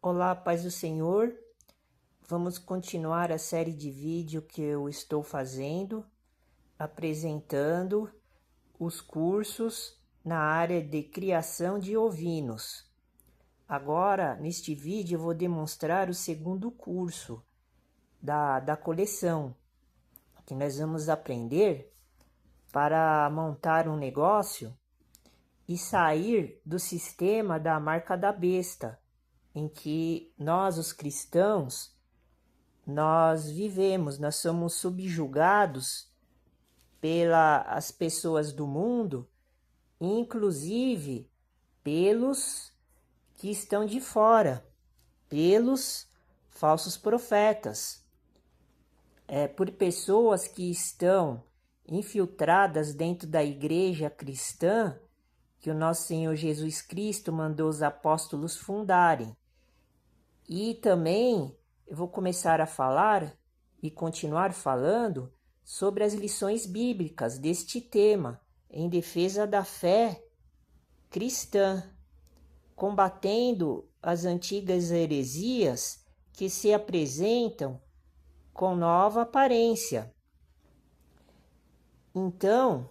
Olá, paz do Senhor. Vamos continuar a série de vídeo que eu estou fazendo, apresentando os cursos na área de criação de ovinos. Agora, neste vídeo, eu vou demonstrar o segundo curso da coleção, que nós vamos aprender para montar um negócio e sair do sistema da marca da besta, em que nós, os cristãos, nós vivemos, nós somos subjugados pelas pessoas do mundo, inclusive pelos que estão de fora, pelos falsos profetas, por pessoas que estão infiltradas dentro da igreja cristã que o nosso Senhor Jesus Cristo mandou os apóstolos fundarem. E também eu vou começar a falar e continuar falando sobre as lições bíblicas deste tema, em defesa da fé cristã, combatendo as antigas heresias que se apresentam com nova aparência. Então,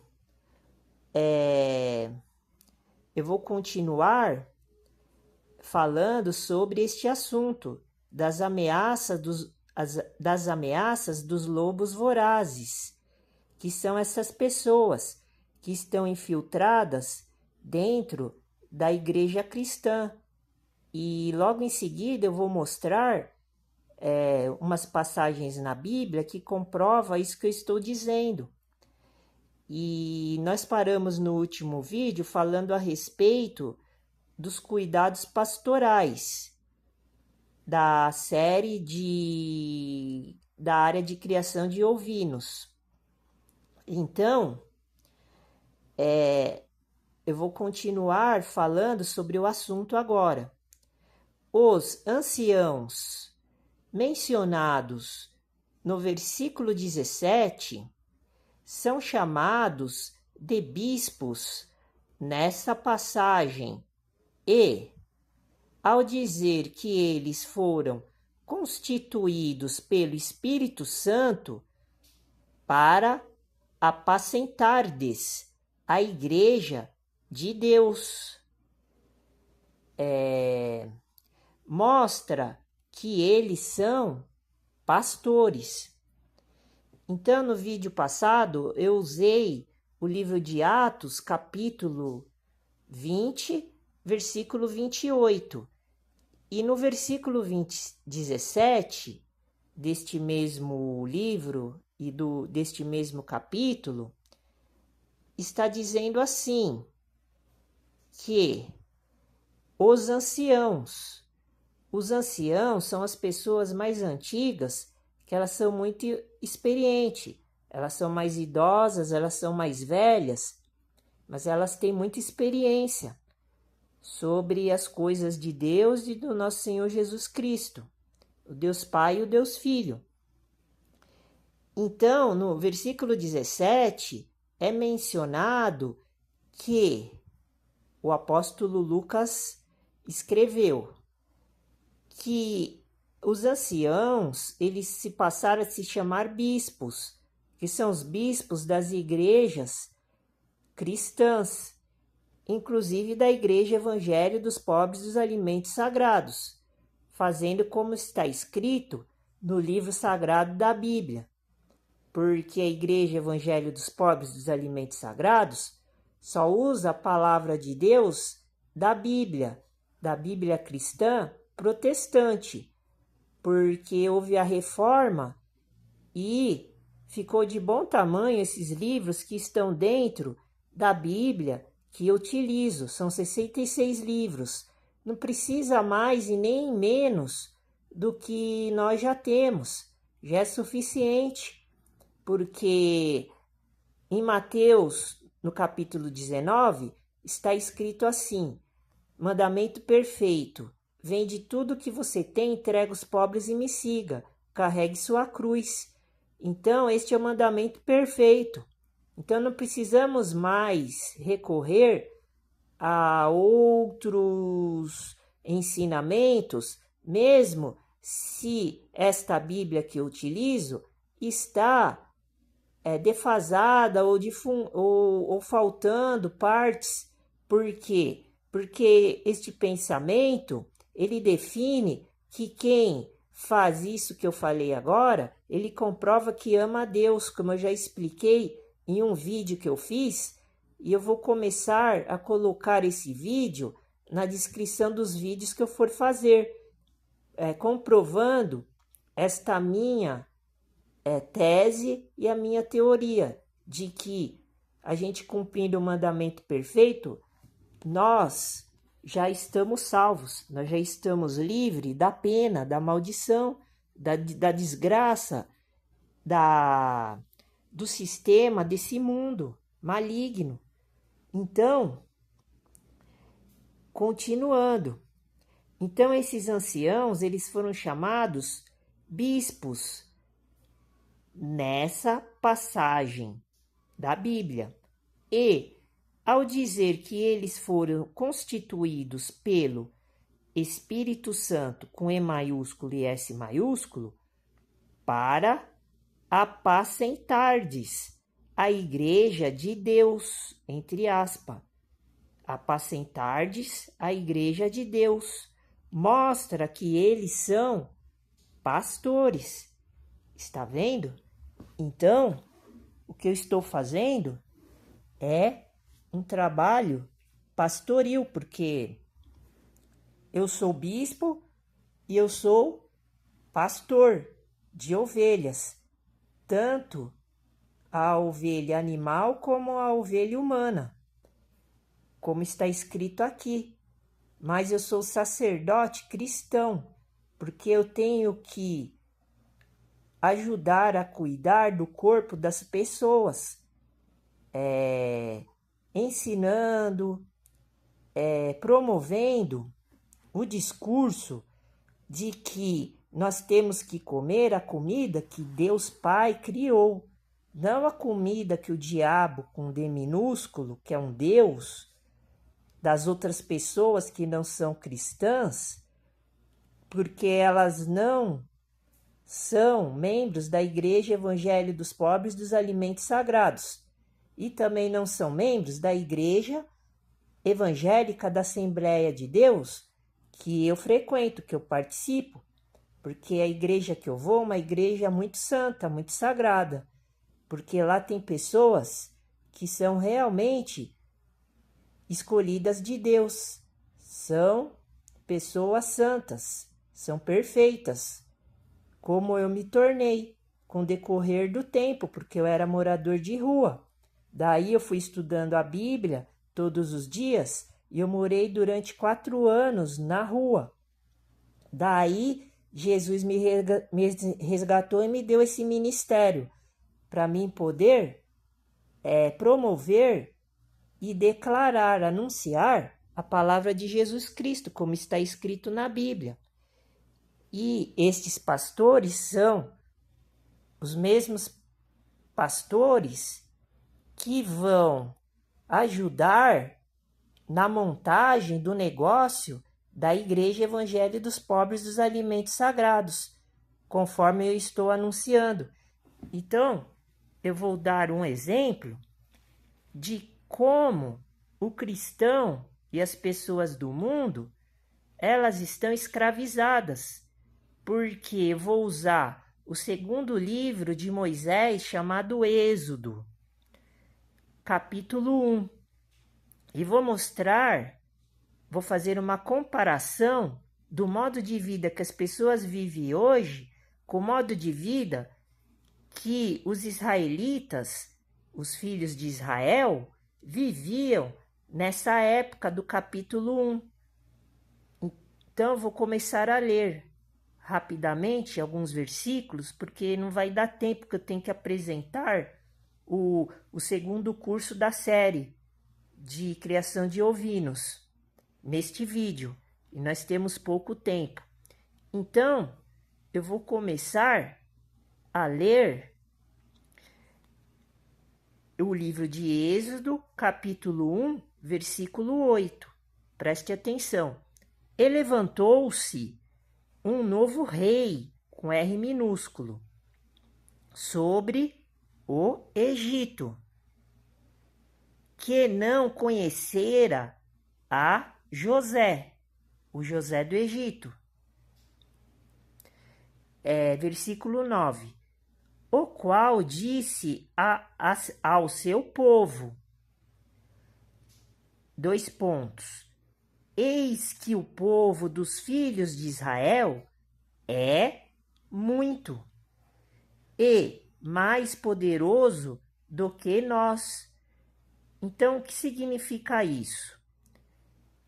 eu vou continuar falando sobre este assunto das ameaças dos lobos vorazes, que são essas pessoas que estão infiltradas dentro da igreja cristã. E logo em seguida eu vou mostrar umas passagens na Bíblia que comprovam isso que eu estou dizendo. E nós paramos no último vídeo falando a respeito dos cuidados pastorais da série da área de criação de ovinos. Então, eu vou continuar falando sobre o assunto agora. Os anciãos mencionados no versículo 17 são chamados de bispos nessa passagem. E, ao dizer que eles foram constituídos pelo Espírito Santo para apacentardes a igreja de Deus, mostra que eles são pastores. Então, no vídeo passado, eu usei o livro de Atos, capítulo 20, versículo 28. E no versículo 17 deste mesmo livro e deste mesmo capítulo, está dizendo assim, que os anciãos são as pessoas mais antigas, que elas são muito experientes, elas são mais idosas, elas são mais velhas, mas elas têm muita experiência sobre as coisas de Deus e do nosso Senhor Jesus Cristo, o Deus Pai e o Deus Filho. Então, no versículo 17, é mencionado que o apóstolo Lucas escreveu que os anciãos, eles se passaram a se chamar bispos, que são os bispos das igrejas cristãs, inclusive da Igreja Evangelho dos Pobres dos Alimentos Sagrados, fazendo como está escrito no livro sagrado da Bíblia, porque a Igreja Evangelho dos Pobres dos Alimentos Sagrados só usa a palavra de Deus da Bíblia cristã protestante, porque houve a reforma e ficou de bom tamanho esses livros que estão dentro da Bíblia que eu utilizo. São 66 livros. Não precisa mais e nem menos do que nós já temos. Já é suficiente, porque em Mateus, no capítulo 19, está escrito assim: mandamento perfeito, vende tudo que você tem, entrega os pobres e me siga, carregue sua cruz. Então, este é o mandamento perfeito. Então, não precisamos mais recorrer a outros ensinamentos mesmo se esta Bíblia que eu utilizo está defasada ou faltando partes. Por quê? Porque este pensamento, ele define que quem faz isso que eu falei agora, ele comprova que ama a Deus, como eu já expliquei em um vídeo que eu fiz, e eu vou começar a colocar esse vídeo na descrição dos vídeos que eu for fazer, comprovando esta minha tese e a minha teoria de que a gente cumprindo o mandamento perfeito, nós já estamos salvos, nós já estamos livres da pena, da maldição, da desgraça, do sistema, desse mundo maligno. Então, continuando. Então, esses anciãos, eles foram chamados bispos nessa passagem da Bíblia. E, ao dizer que eles foram constituídos pelo Espírito Santo, com E maiúsculo e S maiúsculo, para apacentardes a igreja de Deus, entre aspas. Apacentardes a igreja de Deus. Mostra que eles são pastores. Está vendo? Então, o que eu estou fazendo é um trabalho pastoril, porque eu sou bispo e eu sou pastor de ovelhas, tanto a ovelha animal como a ovelha humana, como está escrito aqui. Mas eu sou sacerdote cristão, porque eu tenho que ajudar a cuidar do corpo das pessoas, ensinando, promovendo o discurso de que nós temos que comer a comida que Deus Pai criou, não a comida que o diabo, com D minúsculo, que é um Deus, das outras pessoas que não são cristãs, porque elas não são membros da Igreja Evangelho dos Pobres dos Alimentos Sagrados e também não são membros da Igreja Evangélica da Assembleia de Deus, que eu frequento, que eu participo, porque a igreja que eu vou é uma igreja muito santa, muito sagrada, porque lá tem pessoas que são realmente escolhidas de Deus, são pessoas santas, são perfeitas, como eu me tornei com o decorrer do tempo, porque eu era morador de rua. Daí eu fui estudando a Bíblia todos os dias e eu morei durante 4 anos na rua. Daí Jesus me resgatou e me deu esse ministério para mim poder promover e declarar, anunciar a palavra de Jesus Cristo, como está escrito na Bíblia. E estes pastores são os mesmos pastores que vão ajudar na montagem do negócio da Igreja Evangelho dos Pobres dos Alimentos Sagrados, conforme eu estou anunciando. Então, eu vou dar um exemplo de como o cristão e as pessoas do mundo, elas estão escravizadas, porque eu vou usar o segundo livro de Moisés, chamado Êxodo, capítulo 1, e vou fazer uma comparação do modo de vida que as pessoas vivem hoje com o modo de vida que os israelitas, os filhos de Israel, viviam nessa época do capítulo 1. Então, eu vou começar a ler rapidamente alguns versículos, porque não vai dar tempo, que eu tenho que apresentar o segundo curso da série de criação de ovinos neste vídeo, e nós temos pouco tempo. Então, eu vou começar a ler o livro de Êxodo, capítulo 1, versículo 8. Preste atenção. E levantou-se um novo rei, com R minúsculo, sobre o Egito, que não conhecera a José, o José do Egito. Versículo 9. O qual disse ao seu povo, eis que o povo dos filhos de Israel é muito e mais poderoso do que nós. Então, o que significa isso?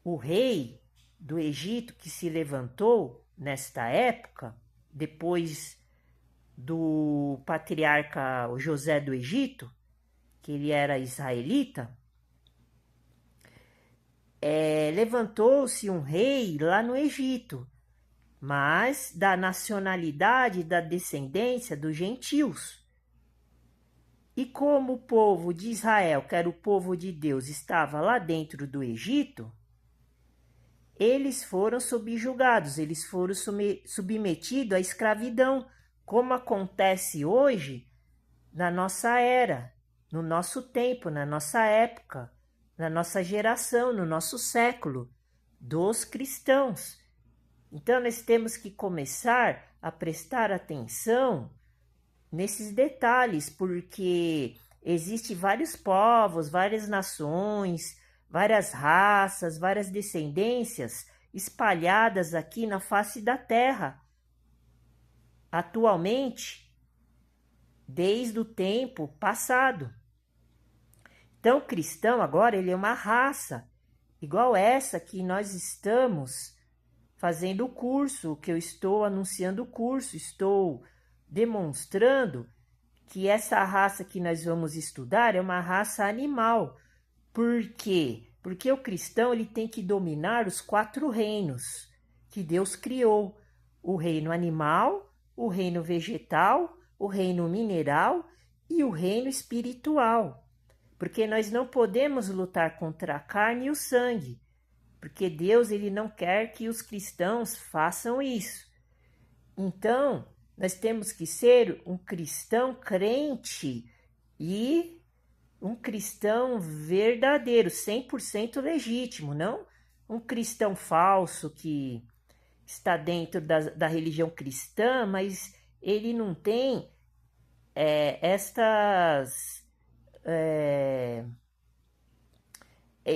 O rei do Egito que se levantou nesta época, depois do patriarca José do Egito, que ele era israelita, levantou-se um rei lá no Egito, mas da nacionalidade da descendência dos gentios. E como o povo de Israel, que era o povo de Deus, estava lá dentro do Egito, eles foram subjugados, eles foram submetidos à escravidão, como acontece hoje na nossa era, no nosso tempo, na nossa época, na nossa geração, no nosso século, dos cristãos. Então, nós temos que começar a prestar atenção nesses detalhes, porque existem vários povos, várias nações, várias raças, várias descendências espalhadas aqui na face da terra. Atualmente, desde o tempo passado. Então, o cristão agora ele é uma raça, igual essa que nós estamos fazendo o curso, que eu estou anunciando o curso, estou demonstrando que essa raça que nós vamos estudar é uma raça animal. Por quê? Porque o cristão ele tem que dominar os 4 reinos que Deus criou: o reino animal, o reino vegetal, o reino mineral e o reino espiritual. Porque nós não podemos lutar contra a carne e o sangue, porque Deus ele não quer que os cristãos façam isso. Então, nós temos que ser um cristão crente e um cristão verdadeiro, 100% legítimo, não um cristão falso que está dentro da religião cristã, mas ele não tem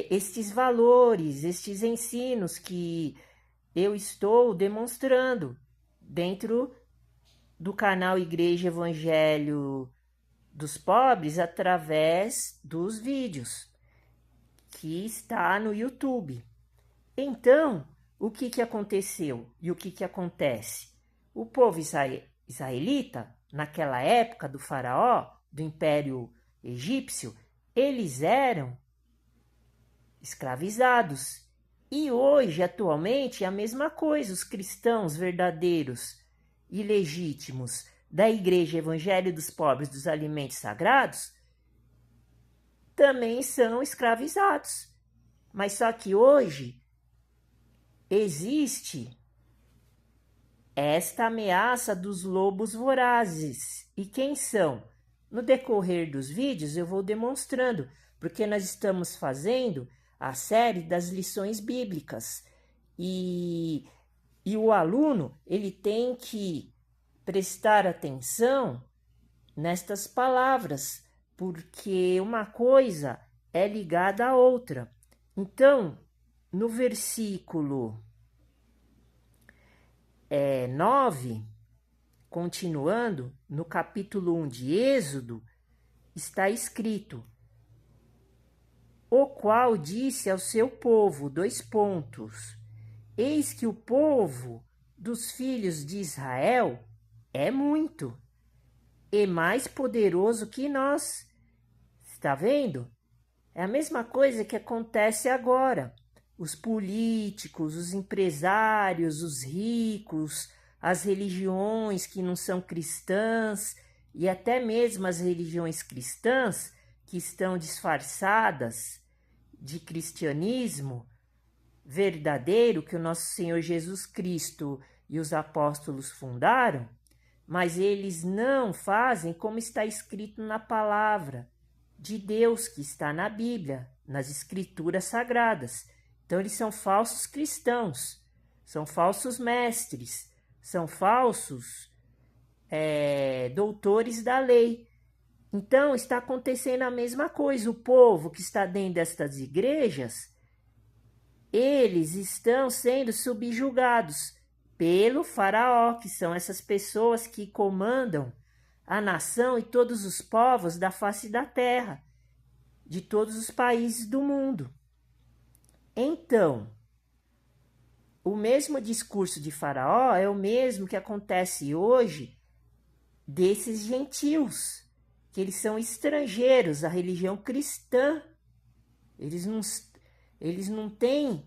estes valores, estes ensinos que eu estou demonstrando dentro do canal Igreja Evangelho dos Pobres através dos vídeos que está no YouTube. Então, o que aconteceu e o que acontece? O povo israelita, naquela época do faraó, do Império Egípcio, eles eram escravizados. E hoje, atualmente, é a mesma coisa. Os cristãos verdadeiros e legítimos da Igreja Evangelho dos Pobres dos Alimentos Sagrados também são escravizados. Mas só que hoje existe esta ameaça dos lobos vorazes. E quem são? No decorrer dos vídeos eu vou demonstrando, porque nós estamos fazendo a série das lições bíblicas. E o aluno ele tem que prestar atenção nestas palavras, porque uma coisa é ligada à outra. Então, no versículo 9, continuando, no capítulo 1 de Êxodo, está escrito: o qual disse ao seu povo, eis que o povo dos filhos de Israel é muito e mais poderoso que nós. Está vendo? É a mesma coisa que acontece agora. Os políticos, os empresários, os ricos, as religiões que não são cristãs e até mesmo as religiões cristãs que estão disfarçadas de cristianismo verdadeiro, que o nosso Senhor Jesus Cristo e os apóstolos fundaram, mas eles não fazem como está escrito na palavra de Deus que está na Bíblia, nas escrituras sagradas. Então eles são falsos cristãos, são falsos mestres, são falsos doutores da lei. Então está acontecendo a mesma coisa. O povo que está dentro destas igrejas, eles estão sendo subjugados pelo faraó, que são essas pessoas que comandam a nação e todos os povos da face da terra, de todos os países do mundo. Então, o mesmo discurso de Faraó é o mesmo que acontece hoje desses gentios, que eles são estrangeiros à religião cristã. Eles não têm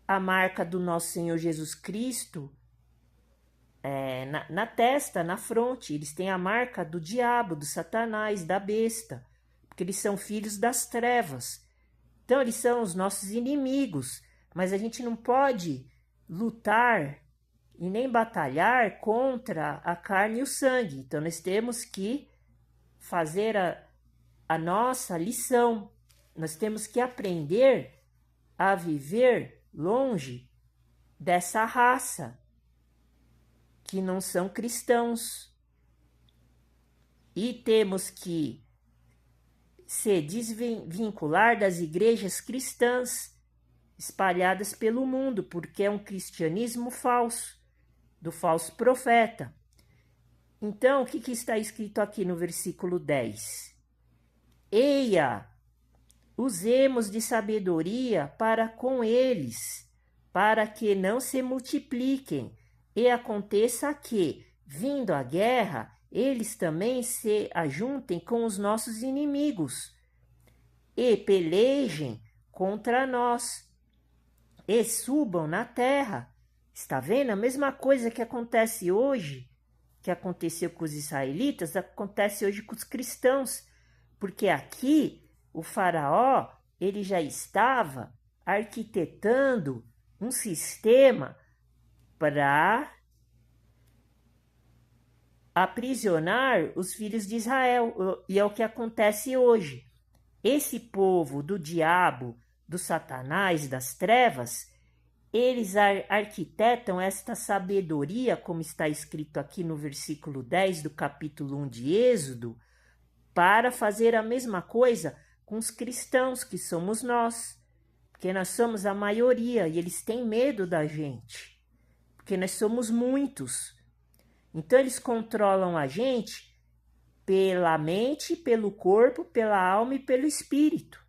a marca do nosso Senhor Jesus Cristo na testa, na fronte. Eles têm a marca do diabo, do Satanás, da besta, porque eles são filhos das trevas. Então, eles são os nossos inimigos, mas a gente não pode lutar e nem batalhar contra a carne e o sangue. Então, nós temos que fazer a nossa lição. Nós temos que aprender a viver longe dessa raça que não são cristãos. E temos que se desvincular das igrejas cristãs espalhadas pelo mundo, porque é um cristianismo falso, do falso profeta. Então, o que está escrito aqui no versículo 10? Eia, usemos de sabedoria para com eles, para que não se multipliquem, e aconteça que, vindo a guerra, eles também se ajuntem com os nossos inimigos e pelejem contra nós e subam na terra. Está vendo? A mesma coisa que acontece hoje, que aconteceu com os israelitas, acontece hoje com os cristãos, porque aqui o faraó ele já estava arquitetando um sistema para aprisionar os filhos de Israel, e é o que acontece hoje. Esse povo do diabo, do Satanás, das trevas, eles arquitetam esta sabedoria, como está escrito aqui no versículo 10 do capítulo 1 de Êxodo, para fazer a mesma coisa com os cristãos, que somos nós, porque nós somos a maioria e eles têm medo da gente, porque nós somos muitos. Então eles controlam a gente pela mente, pelo corpo, pela alma e pelo espírito.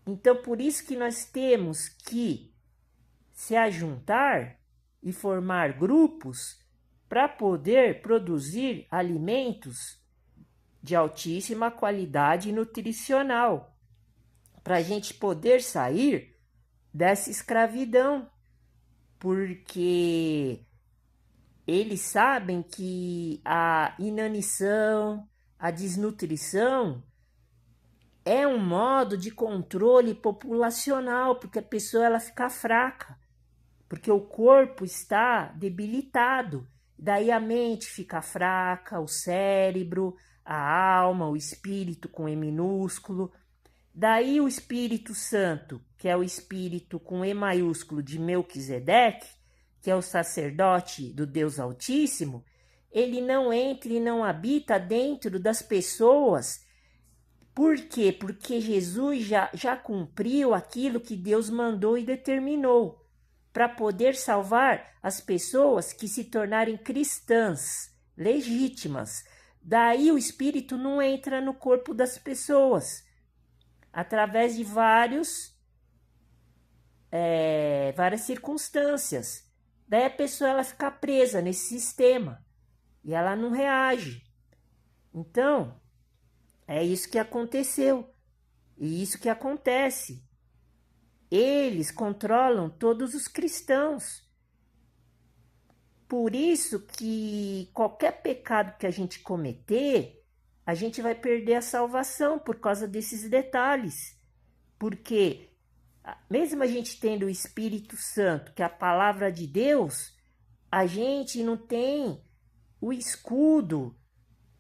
Então por isso que nós temos que se ajuntar e formar grupos para poder produzir alimentos de altíssima qualidade nutricional, para a gente poder sair dessa escravidão, porque eles sabem que a inanição, a desnutrição é um modo de controle populacional, porque a pessoa ela fica fraca, porque o corpo está debilitado, daí a mente fica fraca, o cérebro, a alma, o espírito com E minúsculo. Daí o Espírito Santo, que é o espírito com E maiúsculo de Melquisedeque, que é o sacerdote do Deus Altíssimo, ele não entra e não habita dentro das pessoas. Por quê? Porque Jesus já cumpriu aquilo que Deus mandou e determinou, para poder salvar as pessoas que se tornarem cristãs, legítimas. Daí o Espírito não entra no corpo das pessoas, através de várias circunstâncias. Daí a pessoa ela fica presa nesse sistema e ela não reage. Então, é isso que aconteceu e isso que acontece. Eles controlam todos os cristãos. Por isso que qualquer pecado que a gente cometer, a gente vai perder a salvação por causa desses detalhes. Porque mesmo a gente tendo o Espírito Santo, que é a palavra de Deus, a gente não tem o escudo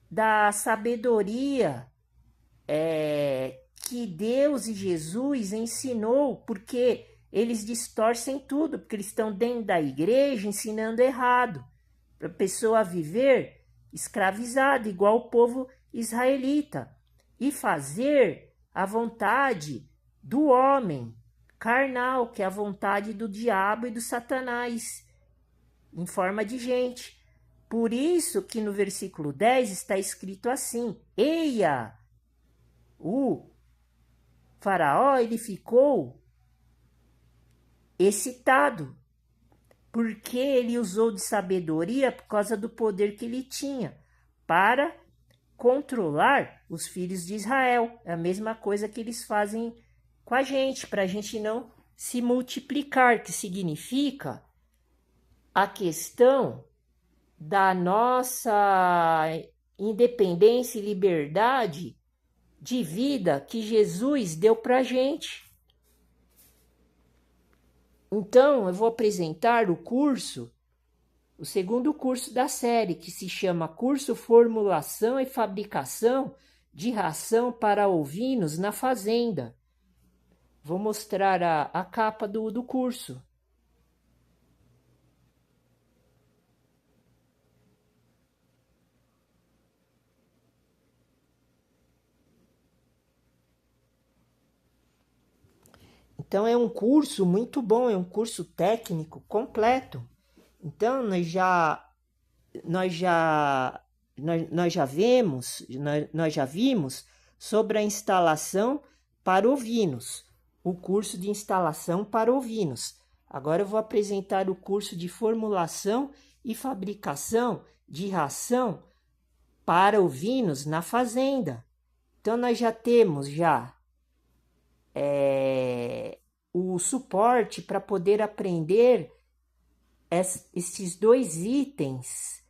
da sabedoria que Deus e Jesus ensinou, porque eles distorcem tudo, porque eles estão dentro da igreja ensinando errado, para a pessoa viver escravizada, igual o povo israelita, e fazer a vontade do homem carnal, que é a vontade do diabo e do Satanás, em forma de gente. Por isso que no versículo 10 está escrito assim: Eia, o faraó, ele ficou excitado, porque ele usou de sabedoria por causa do poder que ele tinha para controlar os filhos de Israel. É a mesma coisa que eles fazem com a gente, para a gente não se multiplicar, que significa a questão da nossa independência e liberdade de vida que Jesus deu para a gente. Então, eu vou apresentar o segundo curso da série, que se chama Curso Formulação e Fabricação de Ração para Ovinos na Fazenda. Vou mostrar a capa do curso. Então, é um curso muito bom, é um curso técnico completo. Então, nós já vimos sobre a instalação para ovinos, o curso de instalação para ovinos. Agora eu vou apresentar o curso de formulação e fabricação de ração para ovinos na fazenda. Então, nós já temos o suporte para poder aprender esses 2 itens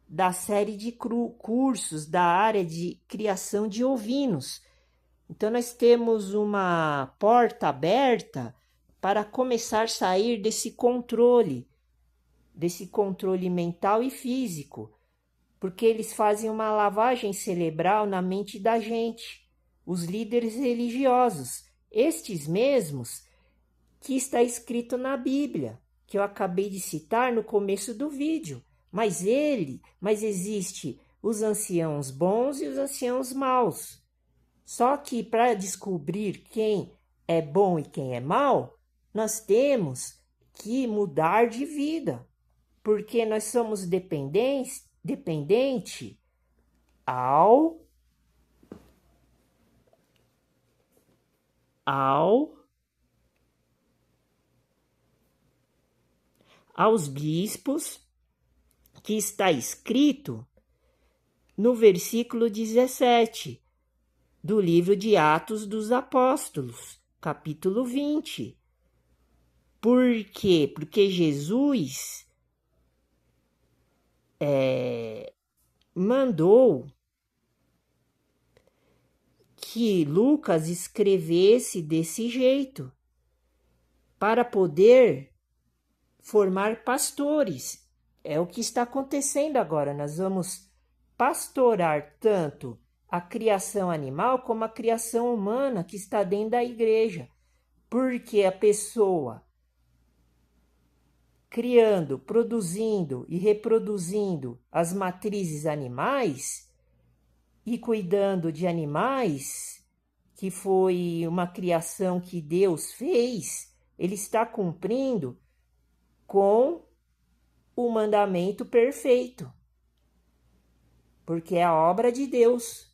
da série de cursos da área de criação de ovinos. Então, nós temos uma porta aberta para começar a sair desse controle mental e físico, porque eles fazem uma lavagem cerebral na mente da gente, os líderes religiosos, estes mesmos que está escrito na Bíblia, que eu acabei de citar no começo do vídeo. Mas existe os anciãos bons e os anciãos maus. Só que para descobrir quem é bom e quem é mau, nós temos que mudar de vida, porque nós somos dependente aos bispos, que está escrito no versículo 17 do livro de Atos dos Apóstolos, capítulo 20. Por quê? Porque Jesus mandou que Lucas escrevesse desse jeito para poder formar pastores. É o que está acontecendo agora. Nós vamos pastorar tanto a criação animal como a criação humana que está dentro da igreja. Porque a pessoa criando, produzindo e reproduzindo as matrizes animais e cuidando de animais, que foi uma criação que Deus fez, ele está cumprindo com o mandamento perfeito, porque é a obra de Deus.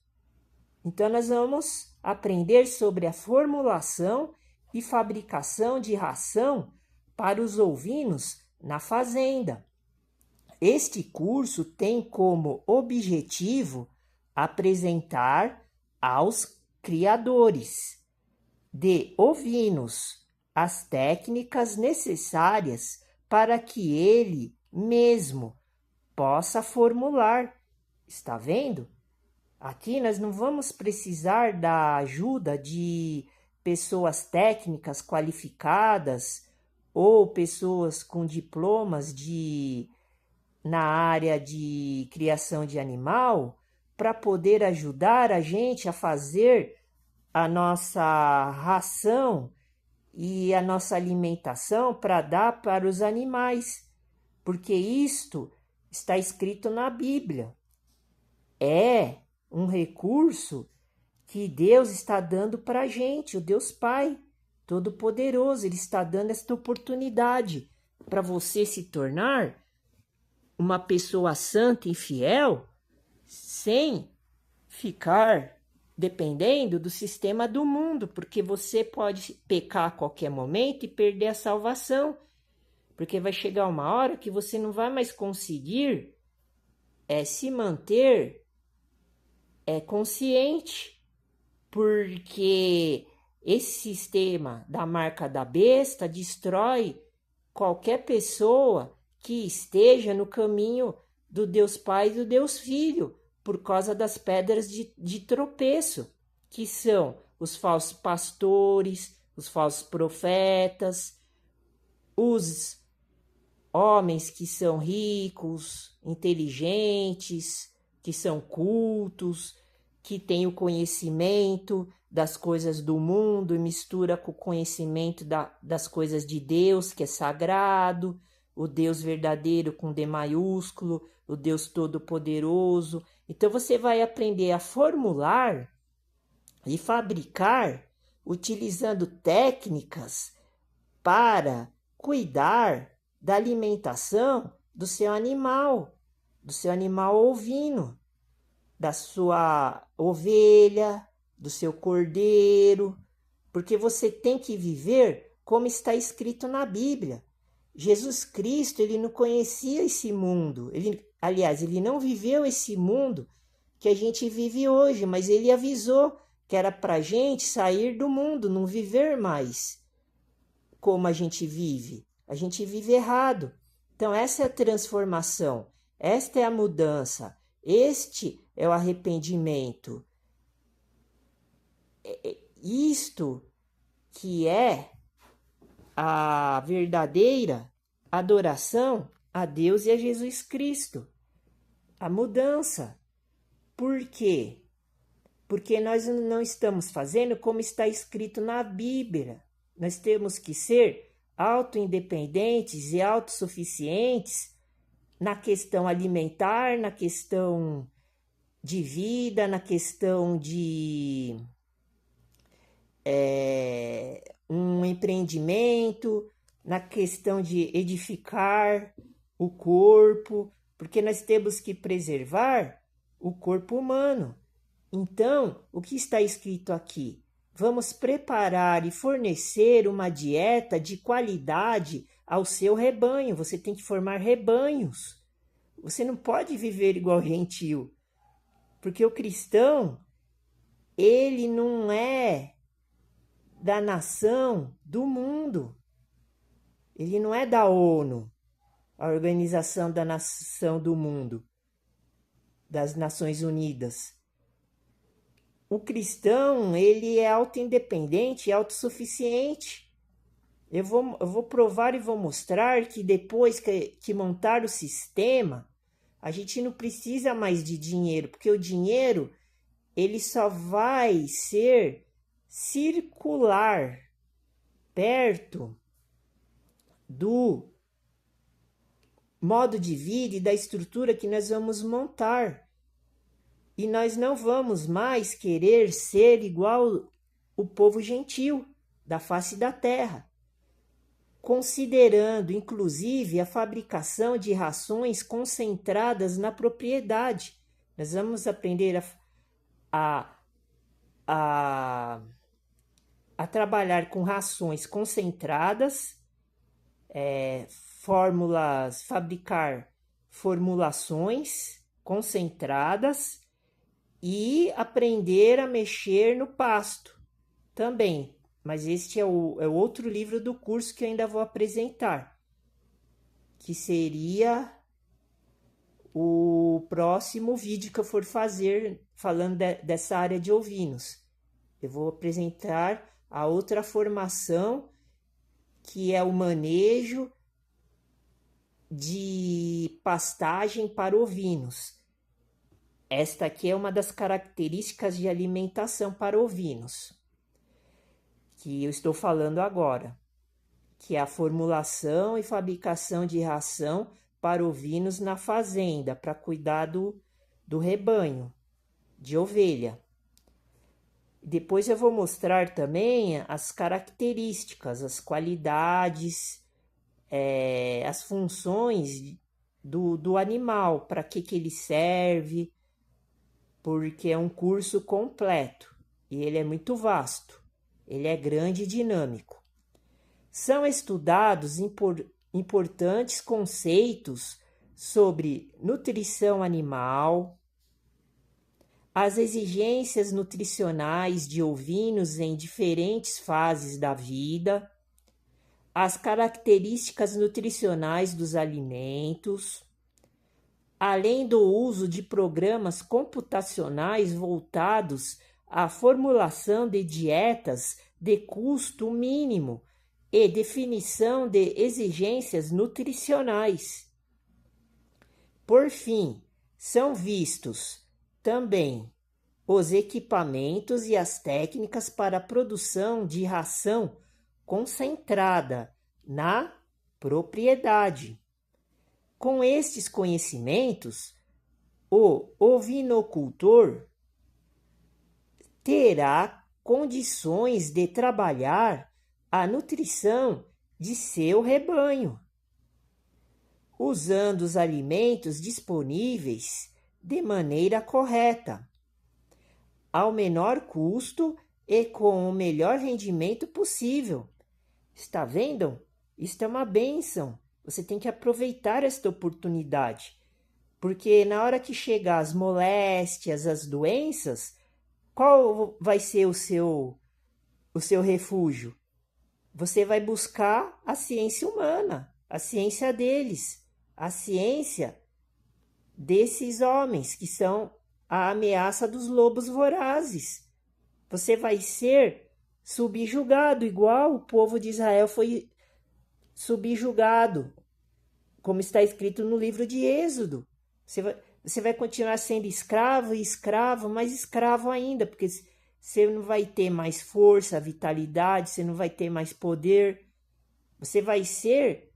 Então, nós vamos aprender sobre a formulação e fabricação de ração para os ovinos na fazenda. Este curso tem como objetivo apresentar aos criadores de ovinos as técnicas necessárias para que ele mesmo possa formular. Está vendo? Aqui nós não vamos precisar da ajuda de pessoas técnicas qualificadas ou pessoas com diplomas na área de criação de animal para poder ajudar a gente a fazer a nossa ração e a nossa alimentação para dar para os animais, porque isto está escrito na Bíblia. É um recurso que Deus está dando para a gente, o Deus Pai Todo-Poderoso. Ele está dando esta oportunidade para você se tornar uma pessoa santa e fiel sem ficar dependendo do sistema do mundo, porque você pode pecar a qualquer momento e perder a salvação, porque vai chegar uma hora que você não vai mais conseguir se manter consciente, porque esse sistema da marca da besta destrói qualquer pessoa que esteja no caminho do Deus Pai e do Deus Filho, por causa das pedras de tropeço, que são os falsos pastores, os falsos profetas, os homens que são ricos, inteligentes, que são cultos, que têm o conhecimento das coisas do mundo e mistura com o conhecimento das coisas de Deus, que é sagrado, o Deus verdadeiro com D maiúsculo, o Deus Todo-Poderoso. Então você vai aprender a formular e fabricar utilizando técnicas para cuidar da alimentação do seu animal ovino, da sua ovelha, do seu cordeiro, porque você tem que viver como está escrito na Bíblia. Jesus Cristo, ele não conhecia esse mundo, ele não viveu esse mundo que a gente vive hoje, mas ele avisou que era para a gente sair do mundo, não viver mais como a gente vive. A gente vive errado. Então essa é a transformação, esta é a mudança, este é o arrependimento. Isto que é a verdadeira adoração a Deus e a Jesus Cristo. A mudança. Por quê? Porque nós não estamos fazendo como está escrito na Bíblia. Nós temos que ser autoindependentes e autossuficientes na questão alimentar, na questão de vida, na questão de um empreendimento, na questão de edificar o corpo, porque nós temos que preservar o corpo humano. Então, o que está escrito aqui? Vamos preparar e fornecer uma dieta de qualidade ao seu rebanho. Você tem que formar rebanhos. Você não pode viver igual gentil, porque o cristão, ele não é da nação do mundo. Ele não é da ONU, a Organização da Nação do Mundo, das Nações Unidas. O cristão, ele é autoindependente e autossuficiente. Eu vou provar e vou mostrar que depois que montar o sistema, a gente não precisa mais de dinheiro, porque o dinheiro, ele só vai ser circular perto do modo de vida e da estrutura que nós vamos montar. E nós não vamos mais querer ser igual o povo gentil da face da terra, considerando inclusive a fabricação de rações concentradas na propriedade. Nós vamos aprender a trabalhar com rações concentradas, fabricar formulações concentradas e aprender a mexer no pasto também. Mas este é o outro livro do curso que eu ainda vou apresentar, que seria o próximo vídeo que eu for fazer falando dessa área de ovinos. Eu vou apresentar a outra formação, que é o manejo de pastagem para ovinos. Esta aqui é uma das características de alimentação para ovinos, que eu estou falando agora, que é a formulação e fabricação de ração para ovinos na fazenda, para cuidar do rebanho de ovelha. Depois eu vou mostrar também as características, as qualidades, as funções do animal, para que ele serve, porque é um curso completo e ele é muito vasto, ele é grande e dinâmico. São estudados importantes conceitos sobre nutrição animal, as exigências nutricionais de ovinos em diferentes fases da vida, as características nutricionais dos alimentos, além do uso de programas computacionais voltados à formulação de dietas de custo mínimo e definição de exigências nutricionais. Por fim, são vistos também os equipamentos e as técnicas para a produção de ração concentrada na propriedade. Com estes conhecimentos, o ovinocultor terá condições de trabalhar a nutrição de seu rebanho, usando os alimentos disponíveis de maneira correta, ao menor custo e com o melhor rendimento possível. Está vendo? Isto é uma bênção. Você tem que aproveitar esta oportunidade, porque na hora que chegar as moléstias, as doenças, qual vai ser o seu refúgio? Você vai buscar a ciência humana, a ciência deles, a ciência desses homens que são a ameaça dos lobos vorazes. Você vai ser subjugado, igual o povo de Israel foi subjugado, como está escrito no livro de Êxodo. Você vai continuar sendo escravo, mas escravo ainda, porque você não vai ter mais força, vitalidade, você não vai ter mais poder. Você vai ser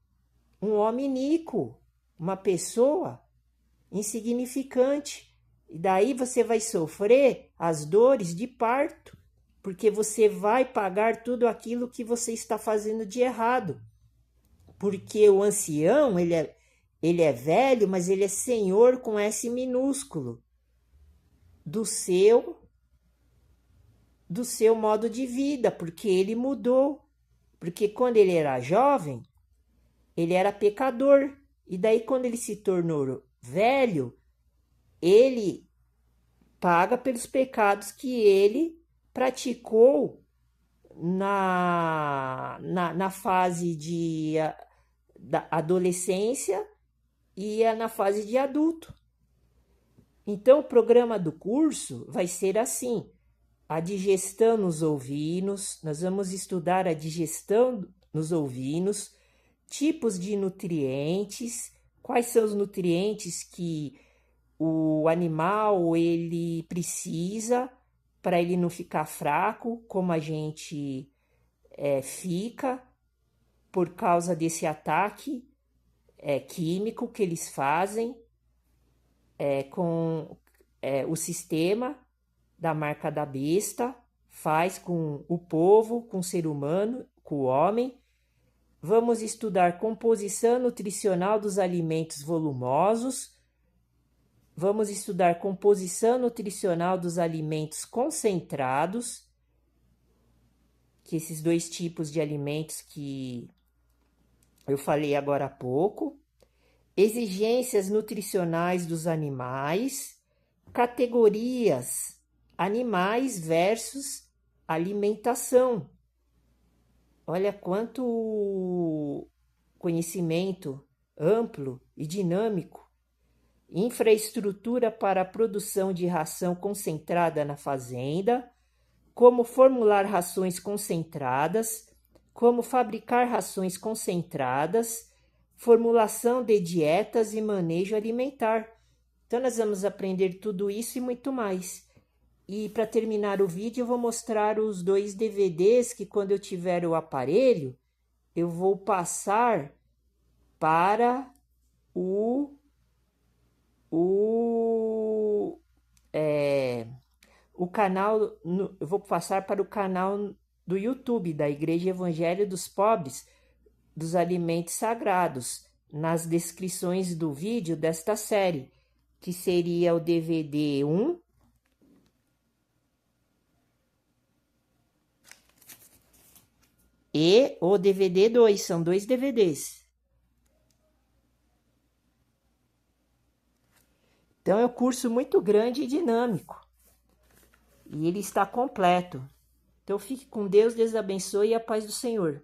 um homem iníquo, uma pessoa insignificante. E daí você vai sofrer as dores de parto, porque você vai pagar tudo aquilo que você está fazendo de errado. Porque o ancião, ele é velho, mas ele é senhor com S minúsculo do seu modo de vida, porque ele mudou. Porque quando ele era jovem, ele era pecador. E daí quando ele se tornou velho, ele paga pelos pecados que ele praticou na fase da adolescência e na fase de adulto. Então, o programa do curso vai ser assim: a digestão nos ovinos, nós vamos estudar a digestão nos ovinos, tipos de nutrientes, quais são os nutrientes que o animal ele precisa para ele não ficar fraco, como a gente fica por causa desse ataque químico que eles fazem com o sistema da marca da besta, faz com o povo, com o ser humano, com o homem. Vamos estudar composição nutricional dos alimentos volumosos. Vamos estudar composição nutricional dos alimentos concentrados, que esses dois tipos de alimentos que eu falei agora há pouco. Exigências nutricionais dos animais, categorias animais versus alimentação. Olha quanto conhecimento amplo e dinâmico. Infraestrutura para a produção de ração concentrada na fazenda, como formular rações concentradas, como fabricar rações concentradas, formulação de dietas e manejo alimentar. Então, nós vamos aprender tudo isso e muito mais. E para terminar o vídeo, eu vou mostrar os 2 DVDs que, quando eu tiver o aparelho, eu vou passar para o canal, eu vou passar para o canal do YouTube da Igreja Evangelho dos Pobres dos Alimentos Sagrados, nas descrições do vídeo desta série, que seria o DVD 1 e o DVD 2, são 2 DVDs. Então é um curso muito grande e dinâmico. E ele está completo. Então fique com Deus, Deus abençoe e a paz do Senhor.